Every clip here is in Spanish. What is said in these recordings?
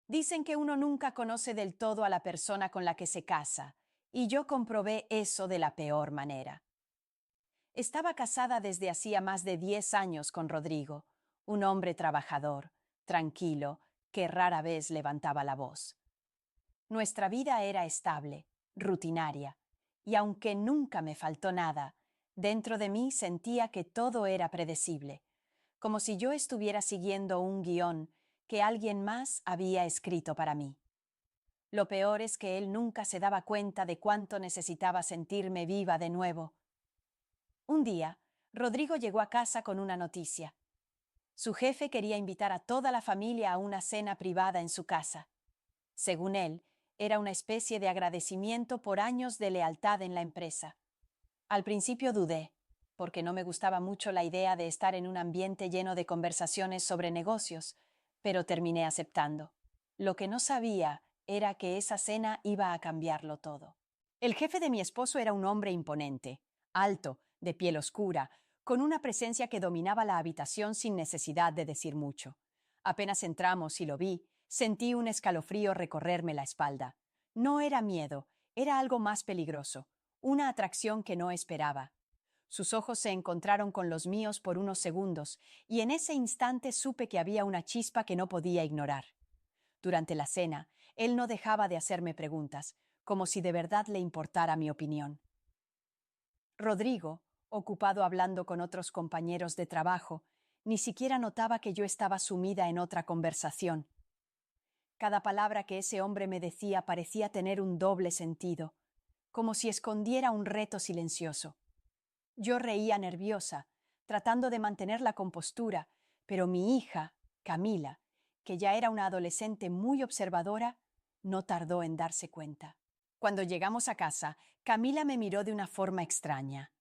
Dicen que uno nunca conoce del todo a la persona con la que se casa, y yo comprobé eso de la peor manera. Estaba casada desde hacía más de 10 años con Rodrigo, un hombre trabajador, tranquilo, que rara vez levantaba la voz. Nuestra vida era estable, rutinaria, y aunque nunca me faltó nada, dentro de mí sentía que todo era predecible, como si yo estuviera siguiendo un guión que alguien más había escrito para mí. Lo peor es que él nunca se daba cuenta de cuánto necesitaba sentirme viva de nuevo. Un día, Rodrigo llegó a casa con una noticia. Su jefe quería invitar a toda la familia a una cena privada en su casa. Según él, era una especie de agradecimiento por años de lealtad en la empresa. Al principio dudé, porque no me gustaba mucho la idea de estar en un ambiente lleno de conversaciones sobre negocios, pero terminé aceptando. Lo que no sabía era que esa cena iba a cambiarlo todo. El jefe de mi esposo era un hombre imponente, alto, de piel oscura, con una presencia que dominaba la habitación sin necesidad de decir mucho. Apenas entramos y lo vi, sentí un escalofrío recorrerme la espalda. No era miedo, era algo más peligroso, una atracción que no esperaba. Sus ojos se encontraron con los míos por unos segundos, y en ese instante supe que había una chispa que no podía ignorar. Durante la cena, él no dejaba de hacerme preguntas, como si de verdad le importara mi opinión. Rodrigo, ocupado hablando con otros compañeros de trabajo, ni siquiera notaba que yo estaba sumida en otra conversación. Cada palabra que ese hombre me decía parecía tener un doble sentido, como si escondiera un reto silencioso. Yo reía nerviosa, tratando de mantener la compostura, pero mi hija, Camila, que ya era una adolescente muy observadora, no tardó en darse cuenta. Cuando llegamos a casa, Camila me miró de una forma extraña.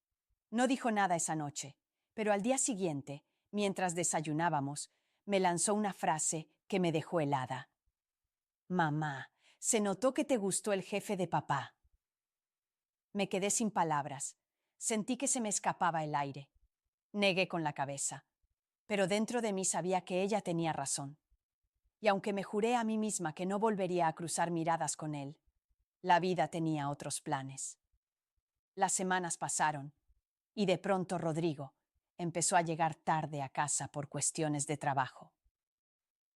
No dijo nada esa noche, pero al día siguiente, mientras desayunábamos, me lanzó una frase que me dejó helada. Mamá, se notó que te gustó el jefe de papá. Me quedé sin palabras. Sentí que se me escapaba el aire. Negué con la cabeza. Pero dentro de mí sabía que ella tenía razón. Y aunque me juré a mí misma que no volvería a cruzar miradas con él, la vida tenía otros planes. Las semanas pasaron, y de pronto Rodrigo empezó a llegar tarde a casa por cuestiones de trabajo.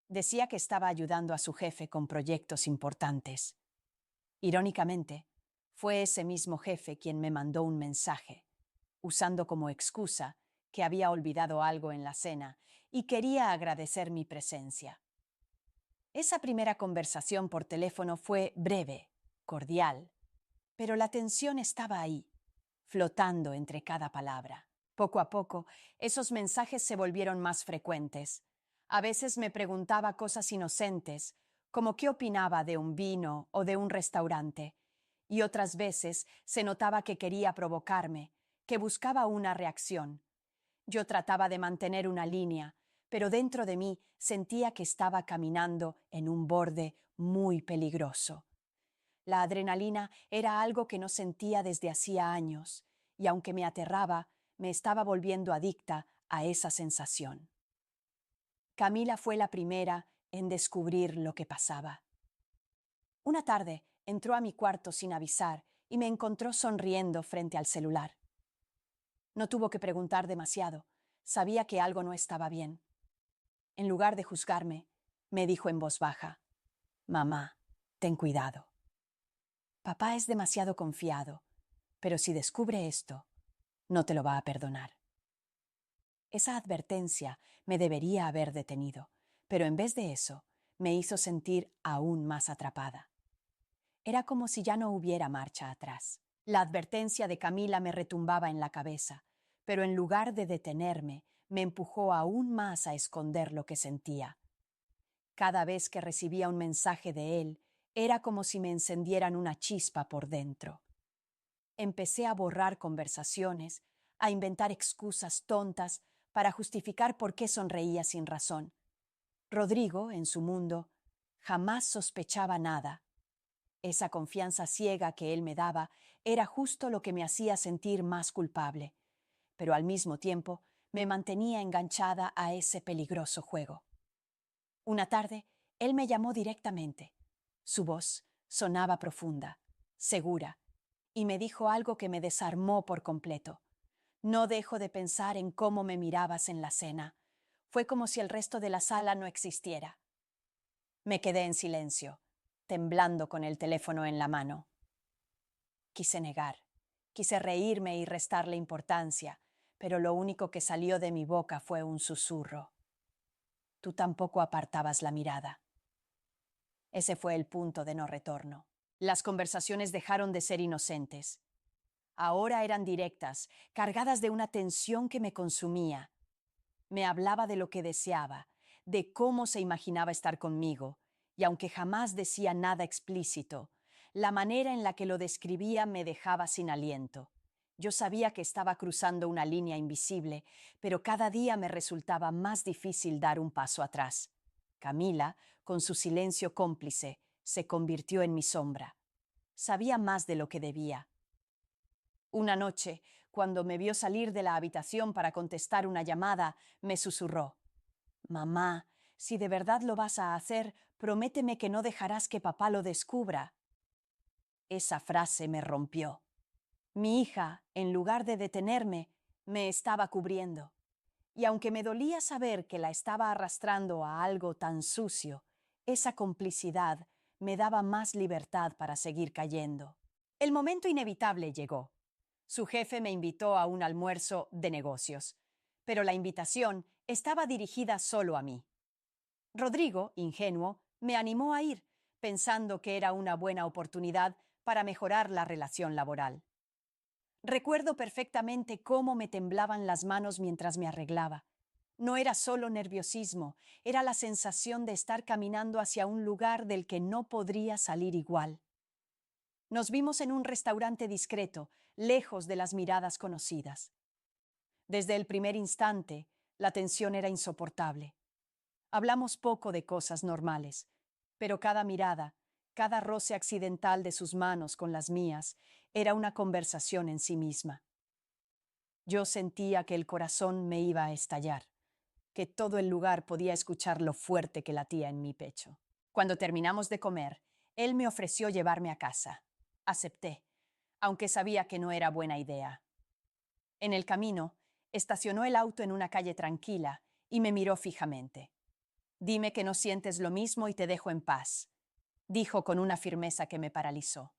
Decía que estaba ayudando a su jefe con proyectos importantes. Irónicamente, fue ese mismo jefe quien me mandó un mensaje, usando como excusa que había olvidado algo en la cena y quería agradecer mi presencia. Esa primera conversación por teléfono fue breve, cordial, pero la tensión estaba ahí, flotando entre cada palabra. Poco a poco, esos mensajes se volvieron más frecuentes. A veces me preguntaba cosas inocentes, como qué opinaba de un vino o de un restaurante, y otras veces se notaba que quería provocarme, que buscaba una reacción. Yo trataba de mantener una línea, pero dentro de mí sentía que estaba caminando en un borde muy peligroso. La adrenalina era algo que no sentía desde hacía años, y aunque me aterraba, me estaba volviendo adicta a esa sensación. Camila fue la primera en descubrir lo que pasaba. Una tarde entró a mi cuarto sin avisar y me encontró sonriendo frente al celular. No tuvo que preguntar demasiado, sabía que algo no estaba bien. En lugar de juzgarme, me dijo en voz baja: «Mamá, ten cuidado. Papá es demasiado confiado, pero si descubre esto, no te lo va a perdonar». Esa advertencia me debería haber detenido, pero en vez de eso, me hizo sentir aún más atrapada. Era como si ya no hubiera marcha atrás. La advertencia de Camila me retumbaba en la cabeza, pero en lugar de detenerme, me empujó aún más a esconder lo que sentía. Cada vez que recibía un mensaje de él, era como si me encendieran una chispa por dentro. Empecé a borrar conversaciones, a inventar excusas tontas para justificar por qué sonreía sin razón. Rodrigo, en su mundo, jamás sospechaba nada. Esa confianza ciega que él me daba era justo lo que me hacía sentir más culpable, pero al mismo tiempo me mantenía enganchada a ese peligroso juego. Una tarde, Él me llamó directamente. Su voz sonaba profunda, segura, y me dijo algo que me desarmó por completo. No dejo de pensar en cómo me mirabas en la cena. Fue como si el resto de la sala no existiera. Me quedé en silencio, temblando con el teléfono en la mano. Quise negar, quise reírme y restarle importancia, pero lo único que salió de mi boca fue un susurro. Tú tampoco apartabas la mirada. Ese fue el punto de no retorno. Las conversaciones dejaron de ser inocentes. Ahora eran directas, cargadas de una tensión que me consumía. Me hablaba de lo que deseaba, de cómo se imaginaba estar conmigo, y aunque jamás decía nada explícito, la manera en la que lo describía me dejaba sin aliento. Yo sabía que estaba cruzando una línea invisible, pero cada día me resultaba más difícil dar un paso atrás. Camila, con su silencio cómplice, se convirtió en mi sombra. Sabía más de lo que debía. Una noche, cuando me vio salir de la habitación para contestar una llamada, me susurró: «Mamá, si de verdad lo vas a hacer, prométeme que no dejarás que papá lo descubra». Esa frase me rompió. Mi hija, en lugar de detenerme, me estaba cubriendo. Y aunque me dolía saber que la estaba arrastrando a algo tan sucio, esa complicidad me daba más libertad para seguir cayendo. El momento inevitable llegó. Su jefe me invitó a un almuerzo de negocios, pero la invitación estaba dirigida solo a mí. Rodrigo, ingenuo, me animó a ir, pensando que era una buena oportunidad para mejorar la relación laboral. Recuerdo perfectamente cómo me temblaban las manos mientras me arreglaba. No era solo nerviosismo, era la sensación de estar caminando hacia un lugar del que no podría salir igual. Nos vimos en un restaurante discreto, lejos de las miradas conocidas. Desde el primer instante, la tensión era insoportable. Hablamos poco de cosas normales, pero cada mirada, cada roce accidental de sus manos con las mías, era una conversación en sí misma. Yo sentía que el corazón me iba a estallar, que todo el lugar podía escuchar lo fuerte que latía en mi pecho. Cuando terminamos de comer, él me ofreció llevarme a casa. Acepté, aunque sabía que no era buena idea. En el camino, estacionó el auto en una calle tranquila y me miró fijamente. «Dime que no sientes lo mismo y te dejo en paz», dijo con una firmeza que me paralizó.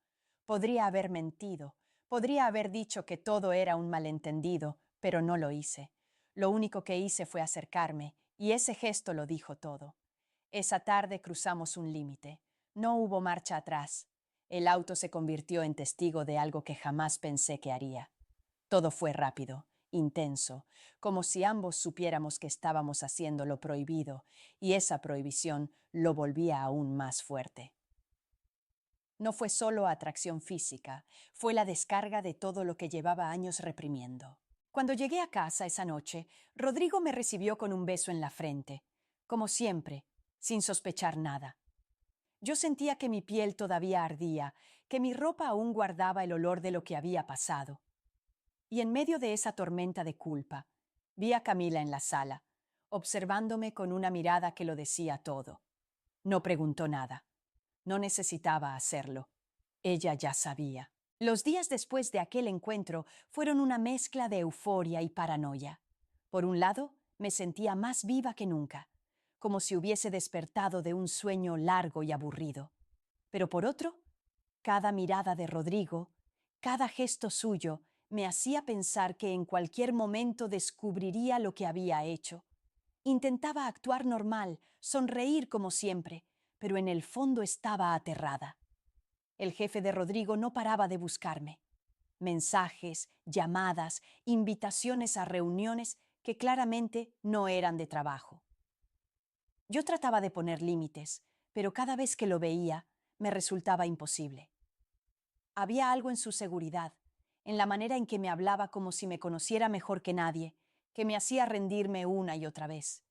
Podría haber mentido, podría haber dicho que todo era un malentendido, pero no lo hice. Lo único que hice fue acercarme, y ese gesto lo dijo todo. Esa tarde cruzamos un límite. No hubo marcha atrás. El auto se convirtió en testigo de algo que jamás pensé que haría. Todo fue rápido, intenso, como si ambos supiéramos que estábamos haciendo lo prohibido, y esa prohibición lo volvía aún más fuerte. No fue solo atracción física, fue la descarga de todo lo que llevaba años reprimiendo. Cuando llegué a casa esa noche, Rodrigo me recibió con un beso en la frente, como siempre, sin sospechar nada. Yo sentía que mi piel todavía ardía, que mi ropa aún guardaba el olor de lo que había pasado. Y en medio de esa tormenta de culpa, vi a Camila en la sala, observándome con una mirada que lo decía todo. No preguntó nada. No necesitaba hacerlo. Ella ya sabía. Los días después de aquel encuentro fueron una mezcla de euforia y paranoia. Por un lado, me sentía más viva que nunca, como si hubiese despertado de un sueño largo y aburrido. Pero por otro, cada mirada de Rodrigo, cada gesto suyo, me hacía pensar que en cualquier momento descubriría lo que había hecho. Intentaba actuar normal, sonreír como siempre, pero en el fondo estaba aterrada. El jefe de Rodrigo no paraba de buscarme. Mensajes, llamadas, invitaciones a reuniones que claramente no eran de trabajo. Yo trataba de poner límites, pero cada vez que lo veía, me resultaba imposible. Había algo en su seguridad, en la manera en que me hablaba como si me conociera mejor que nadie, que me hacía rendirme una y otra vez.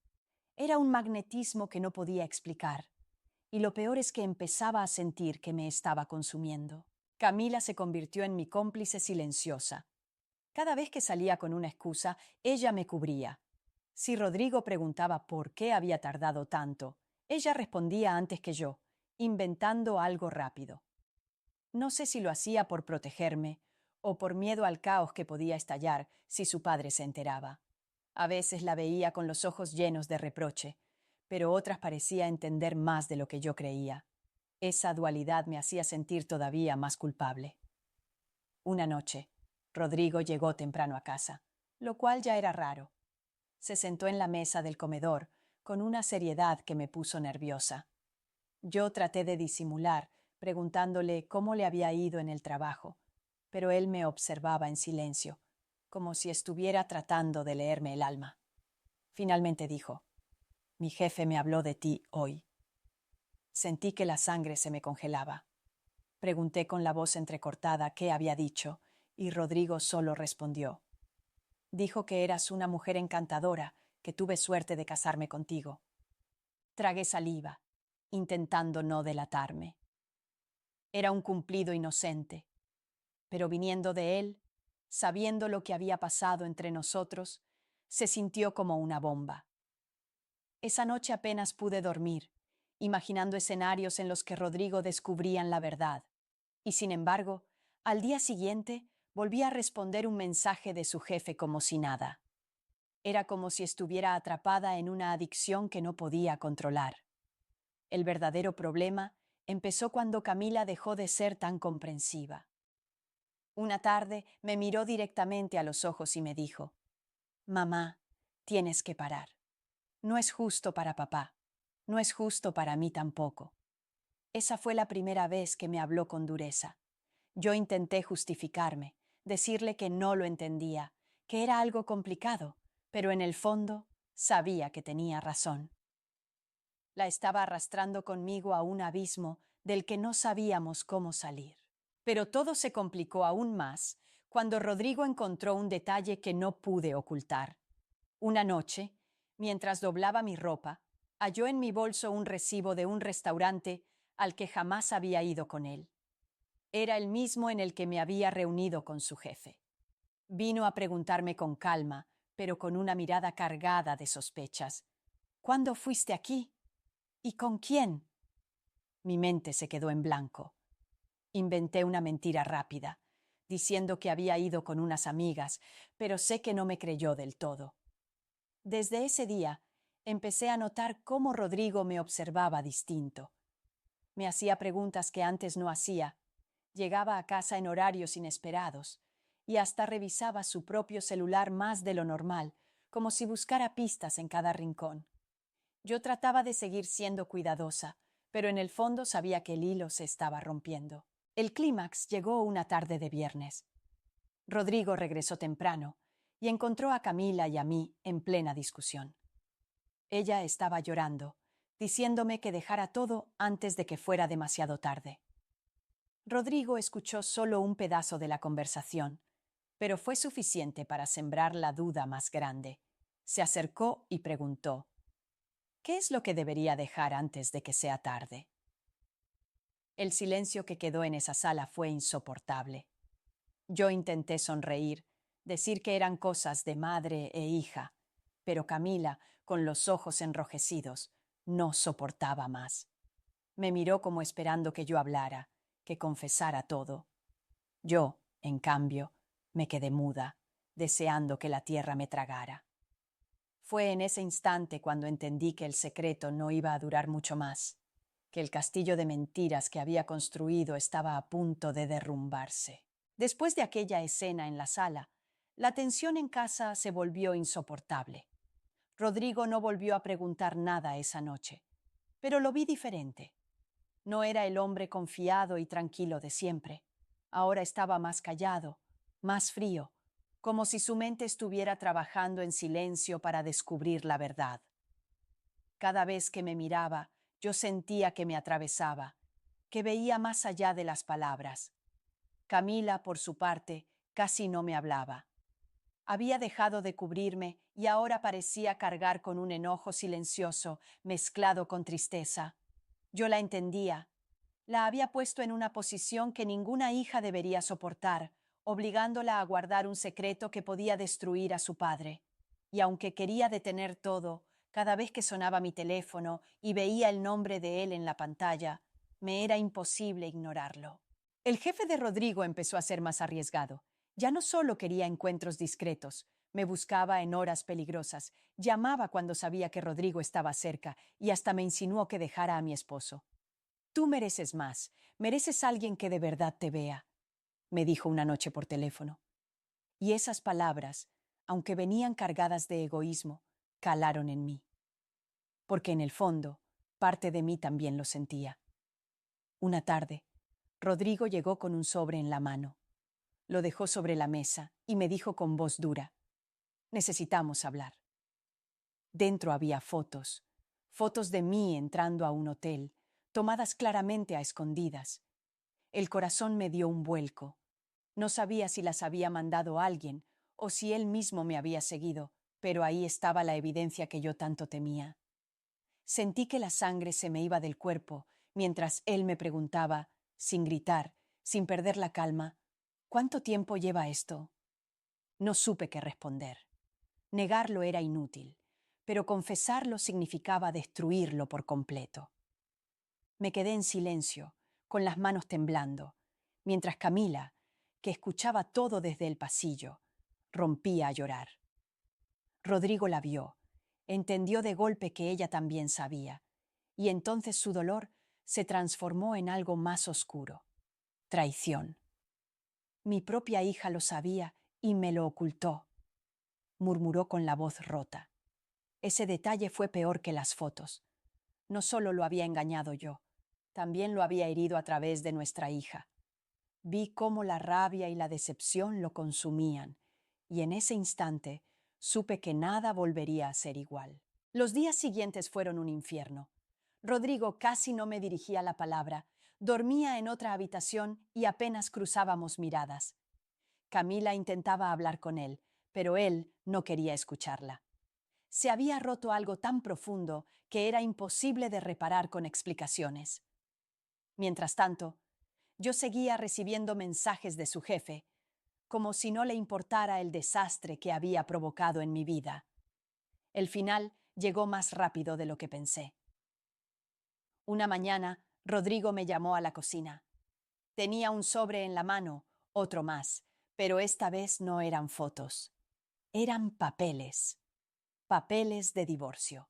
Era un magnetismo que no podía explicar, y lo peor es que empezaba a sentir que me estaba consumiendo. Camila se convirtió en mi cómplice silenciosa. Cada vez que salía con una excusa, ella me cubría. Si Rodrigo preguntaba por qué había tardado tanto, Ella respondía antes que yo, inventando algo rápido. No sé si lo hacía por protegerme o por miedo al caos que podía estallar si su padre se enteraba. A veces la veía con los ojos llenos de reproche, pero otras parecía entender más de lo que yo creía. Esa dualidad me hacía sentir todavía más culpable. Una noche, Rodrigo llegó temprano a casa, lo cual ya era raro. Se sentó en la mesa del comedor con una seriedad que me puso nerviosa. Yo traté de disimular, preguntándole cómo le había ido en el trabajo, pero él me observaba en silencio, como si estuviera tratando de leerme el alma. Finalmente dijo: «Mi jefe me habló de ti hoy». Sentí que la sangre se me congelaba. Pregunté con la voz entrecortada qué había dicho, y Rodrigo solo respondió: «Dijo que eras una mujer encantadora, que tuve suerte de casarme contigo». Tragué saliva, intentando no delatarme. Era un cumplido inocente, pero viniendo de él, sabiendo lo que había pasado entre nosotros, se sintió como una bomba. Esa noche apenas pude dormir, imaginando escenarios en los que Rodrigo descubrían la verdad, y sin embargo, al día siguiente volví a responder un mensaje de su jefe como si nada. Era como si estuviera atrapada en una adicción que no podía controlar. El verdadero problema empezó cuando Camila dejó de ser tan comprensiva. Una tarde me miró directamente a los ojos y me dijo: «Mamá, tienes que parar. No es justo para papá. No es justo para mí tampoco». Esa fue la primera vez que me habló con dureza. Yo intenté justificarme, decirle que no lo entendía, que era algo complicado, pero en el fondo sabía que tenía razón. La estaba arrastrando conmigo a un abismo del que no sabíamos cómo salir. Pero todo se complicó aún más cuando Rodrigo encontró un detalle que no pude ocultar. Una noche, mientras doblaba mi ropa, halló en mi bolso un recibo de un restaurante al que jamás había ido con él. Era el mismo en el que me había reunido con su jefe. Vino a preguntarme con calma, pero con una mirada cargada de sospechas: «¿Cuándo fuiste aquí? ¿Y con quién?». Mi mente se quedó en blanco. Inventé una mentira rápida, diciendo que había ido con unas amigas, pero sé que no me creyó del todo. Desde ese día, empecé a notar cómo Rodrigo me observaba distinto. Me hacía preguntas que antes no hacía, llegaba a casa en horarios inesperados y hasta revisaba su propio celular más de lo normal, como si buscara pistas en cada rincón. Yo trataba de seguir siendo cuidadosa, pero en el fondo sabía que el hilo se estaba rompiendo. El clímax llegó una tarde de viernes. Rodrigo regresó temprano y encontró a Camila y a mí en plena discusión. Ella estaba llorando, diciéndome que dejara todo antes de que fuera demasiado tarde. Rodrigo escuchó solo un pedazo de la conversación, pero fue suficiente para sembrar la duda más grande. Se acercó y preguntó: «¿Qué es lo que debería dejar antes de que sea tarde?». El silencio que quedó en esa sala fue insoportable. Yo intenté sonreír, decir que eran cosas de madre e hija, pero Camila, con los ojos enrojecidos, no soportaba más. Me miró como esperando que yo hablara, que confesara todo. Yo, en cambio, me quedé muda, deseando que la tierra me tragara. Fue en ese instante cuando entendí que el secreto no iba a durar mucho más, que el castillo de mentiras que había construido estaba a punto de derrumbarse. Después de aquella escena en la sala, la tensión en casa se volvió insoportable. Rodrigo no volvió a preguntar nada esa noche, pero lo vi diferente. No era el hombre confiado y tranquilo de siempre. Ahora estaba más callado, más frío, como si su mente estuviera trabajando en silencio para descubrir la verdad. Cada vez que me miraba, yo sentía que me atravesaba, que veía más allá de las palabras. Camila, por su parte, casi no me hablaba. Había dejado de cubrirme y ahora parecía cargar con un enojo silencioso mezclado con tristeza. Yo la entendía. La había puesto en una posición que ninguna hija debería soportar, obligándola a guardar un secreto que podía destruir a su padre. Y aunque quería detener todo, Cada vez que sonaba mi teléfono y veía el nombre de él en la pantalla, me era imposible ignorarlo. El jefe de Rodrigo empezó a ser más arriesgado. Ya no solo quería encuentros discretos, me buscaba en horas peligrosas, llamaba cuando sabía que Rodrigo estaba cerca y hasta me insinuó que dejara a mi esposo. Tú mereces más, mereces a alguien que de verdad te vea, me dijo una noche por teléfono. Y esas palabras, aunque venían cargadas de egoísmo, calaron en mí. Porque en el fondo, parte de mí también lo sentía. Una tarde, Rodrigo llegó con un sobre en la mano. Lo dejó sobre la mesa y me dijo con voz dura: necesitamos hablar. Dentro había fotos, fotos de mí entrando a un hotel, tomadas claramente a escondidas. El corazón me dio un vuelco. No sabía si las había mandado alguien o si él mismo me había seguido, pero ahí estaba la evidencia que yo tanto temía. Sentí que la sangre se me iba del cuerpo mientras él me preguntaba, sin gritar, sin perder la calma: ¿cuánto tiempo lleva esto? No supe qué responder. Negarlo era inútil, pero confesarlo significaba destruirlo por completo. Me quedé en silencio, con las manos temblando, mientras Camila, que escuchaba todo desde el pasillo, rompía a llorar. Rodrigo la vio, entendió de golpe que ella también sabía, y entonces su dolor se transformó en algo más oscuro: traición. Mi propia hija lo sabía y me lo ocultó, murmuró con la voz rota. Ese detalle fue peor que las fotos. No solo lo había engañado yo, también lo había herido a través de nuestra hija. Vi cómo la rabia y la decepción lo consumían, y en ese instante supe que nada volvería a ser igual. Los días siguientes fueron un infierno. Rodrigo casi no me dirigía la palabra, dormía en otra habitación y apenas cruzábamos miradas. Camila intentaba hablar con él, pero él no quería escucharla. Se había roto algo tan profundo que era imposible de reparar con explicaciones. Mientras tanto, yo seguía recibiendo mensajes de su jefe, como si no le importara el desastre que había provocado en mi vida. El final llegó más rápido de lo que pensé. Una mañana, Rodrigo me llamó a la cocina. Tenía un sobre en la mano, otro más, pero esta vez no eran fotos. Eran papeles. Papeles de divorcio.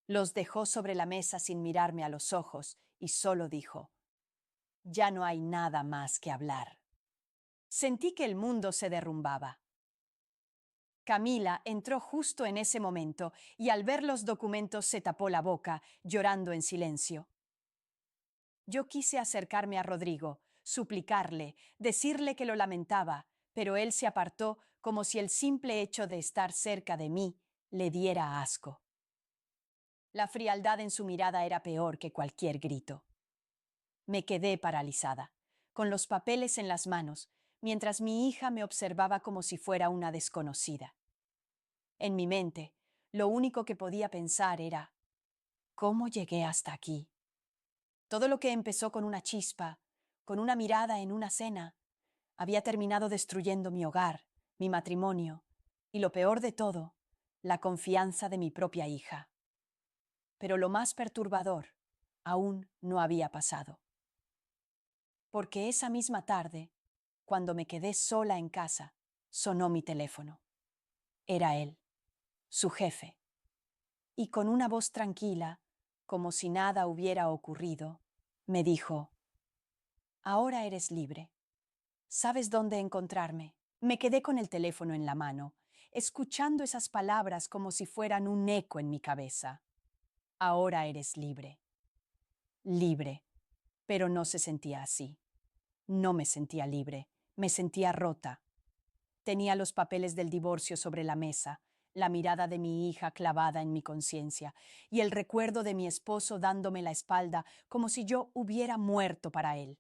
Los dejó sobre la mesa sin mirarme a los ojos y solo dijo: ya no hay nada más que hablar. Sentí que el mundo se derrumbaba. Camila entró justo en ese momento y al ver los documentos se tapó la boca, llorando en silencio. Yo quise acercarme a Rodrigo, suplicarle, decirle que lo lamentaba, pero él se apartó como si el simple hecho de estar cerca de mí le diera asco. La frialdad en su mirada era peor que cualquier grito. Me quedé paralizada, con los papeles en las manos, mientras mi hija me observaba como si fuera una desconocida. En mi mente, lo único que podía pensar era: ¿cómo llegué hasta aquí? Todo lo que empezó con una chispa, con una mirada en una cena, había terminado destruyendo mi hogar, mi matrimonio y, lo peor de todo, la confianza de mi propia hija. Pero lo más perturbador aún no había pasado. Porque esa misma tarde, cuando me quedé sola en casa, sonó mi teléfono. Era él, su jefe, y con una voz tranquila, como si nada hubiera ocurrido, me dijo: ahora eres libre. ¿Sabes dónde encontrarme? Me quedé con el teléfono en la mano, escuchando esas palabras como si fueran un eco en mi cabeza. Ahora eres libre. Libre. Pero no se sentía así. No me sentía libre, me sentía rota. Tenía los papeles del divorcio sobre la mesa, la mirada de mi hija clavada en mi conciencia y el recuerdo de mi esposo dándome la espalda como si yo hubiera muerto para él.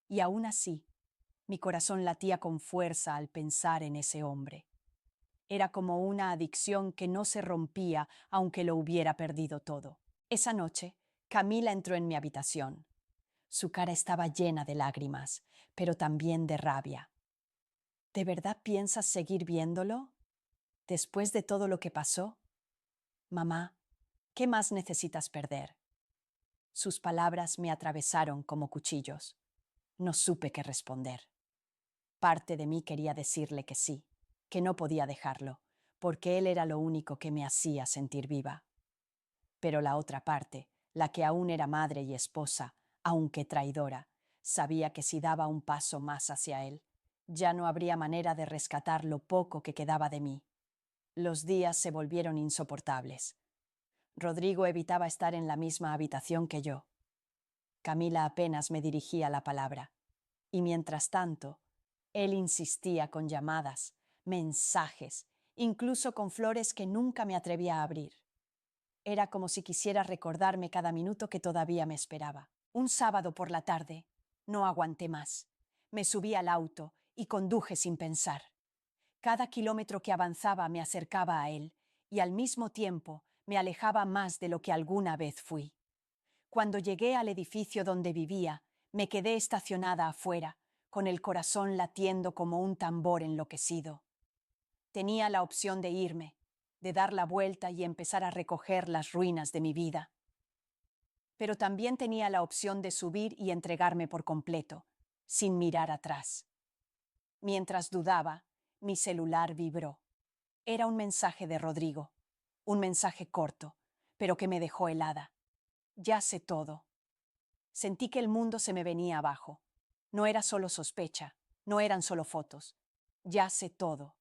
Y aún así, mi corazón latía con fuerza al pensar en ese hombre. Era como una adicción que no se rompía aunque lo hubiera perdido todo. Esa noche, Camila entró en mi habitación. Su cara estaba llena de lágrimas, pero también de rabia. ¿De verdad piensas seguir viéndolo? ¿Después de todo lo que pasó? Mamá, ¿qué más necesitas perder? Sus palabras me atravesaron como cuchillos. No supe qué responder. Parte de mí quería decirle que sí, que no podía dejarlo, porque él era lo único que me hacía sentir viva. Pero la otra parte, la que aún era madre y esposa, aunque traidora, sabía que si daba un paso más hacia él, ya no habría manera de rescatar lo poco que quedaba de mí. Los días se volvieron insoportables. Rodrigo evitaba estar en la misma habitación que yo. Camila apenas me dirigía la palabra. Y mientras tanto, él insistía con llamadas, mensajes, incluso con flores que nunca me atrevía a abrir. Era como si quisiera recordarme cada minuto que todavía me esperaba. Un sábado por la tarde, no aguanté más. Me subí al auto y conduje sin pensar. Cada kilómetro que avanzaba me acercaba a él y al mismo tiempo me alejaba más de lo que alguna vez fui. Cuando llegué al edificio donde vivía, me quedé estacionada afuera, con el corazón latiendo como un tambor enloquecido. Tenía la opción de irme, de dar la vuelta y empezar a recoger las ruinas de mi vida. Pero también tenía la opción de subir y entregarme por completo, sin mirar atrás. Mientras dudaba, mi celular vibró. Era un mensaje de Rodrigo, un mensaje corto, pero que me dejó helada. Ya sé todo. Sentí que el mundo se me venía abajo. No era solo sospecha, no eran solo fotos. Ya sé todo.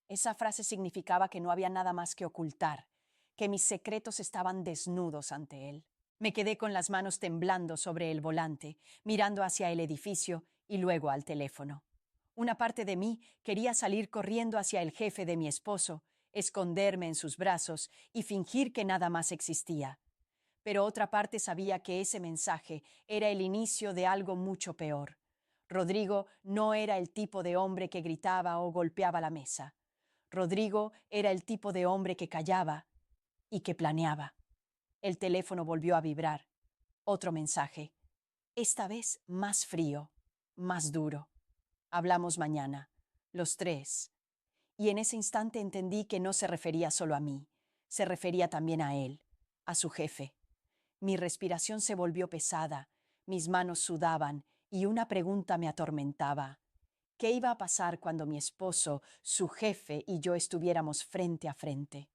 Esa frase significaba que no había nada más que ocultar, que mis secretos estaban desnudos ante él. Me quedé con las manos temblando sobre el volante, mirando hacia el edificio y luego al teléfono. Una parte de mí quería salir corriendo hacia el jefe de mi esposo, esconderme en sus brazos y fingir que nada más existía. Pero otra parte sabía que ese mensaje era el inicio de algo mucho peor. Rodrigo no era el tipo de hombre que gritaba o golpeaba la mesa. Rodrigo era el tipo de hombre que callaba y que planeaba. El teléfono volvió a vibrar. Otro mensaje. Esta vez más frío, más duro. Hablamos mañana, los tres. Y en ese instante entendí que no se refería solo a mí, se refería también a él, a su jefe. Mi respiración se volvió pesada, mis manos sudaban y una pregunta me atormentaba. ¿Qué iba a pasar cuando mi esposo, su jefe y yo estuviéramos frente a frente?